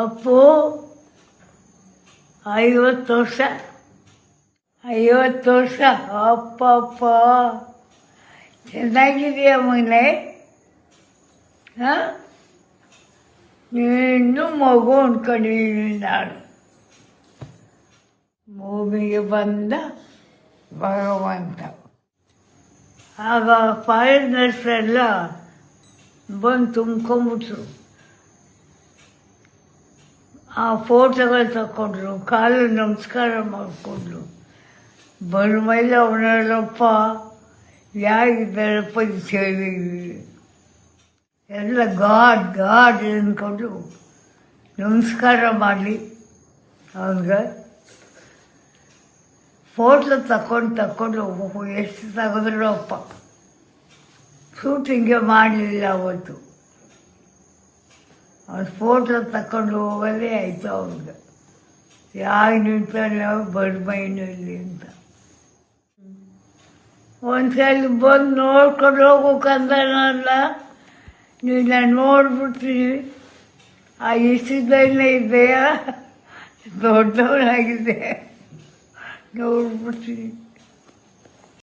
ಅಪ್ಪು 50 ವರ್ಷ 50 ವರ್ಷ ಅಪ್ಪಪ್ಪ ಚೆನ್ನಾಗಿದೆಯಾ ಮನೆ? ಹಾಂ, ನೀನು ಮಗು ಅಂದ್ಕೊಂಡಿದ್ದೀನಿ ನಾನು. ಭೂಮಿಗೆ ಬಂದ ಭಗವಂತ. ಆಗ ಫಾರಿನರ್ಸ್ ಎಲ್ಲ ಬಂದು ತುಂಬ್ಕೊಂಬಿಟ್ರು. ಆ ಫೋಟೋಗಳು ತಗೊಂಡ್ರು, ಕಾಲು ನಮಸ್ಕಾರ ಮಾಡಿಕೊಂಡ್ರು. ಮೇಲೆ ಅವನಲ್ಲಪ್ಪ ಯಾರಿದ್ದಾರಪ್ಪ ಹೇಳಿ ಎಲ್ಲ ಗಾಡ್ ಅಂದ್ಕೊಂಡು ನಮಸ್ಕಾರ ಮಾಡಲಿ ಅವ್ರಿಗೆ. ಫೋಟೋ ತಗೊಂಡು ಎಷ್ಟು ತೆಗೆದ್ರು ಅಪ್ಪ. ಶೂಟಿಂಗೇ ಮಾಡಲಿಲ್ಲ ಅವತ್ತು. ಅವ್ರು ಫೋಟೋ ತಗೊಂಡು ಹೋಗೋದೇ ಆಯಿತು ಅವ್ರಿಗೆ. ಯಾರು ನಿಂತಾನೆ ಬರ್ಮೈನಲ್ಲಿ ಅಂತ. ಒಂದ್ಸಲ ಬಂದು ನೋಡ್ಕೊಂಡು ಹೋಗೋಕಂದನಲ್ಲ, ನೀನು ನೋಡ್ಬಿಡ್ತೀನಿ. ಆ ಇಷ್ಟದಲ್ಲೇ ಇದೆಯಾ, ದೊಡ್ಡವನಾಗಿದೆ, ನೋಡ್ಬಿಡ್ತೀನಿ.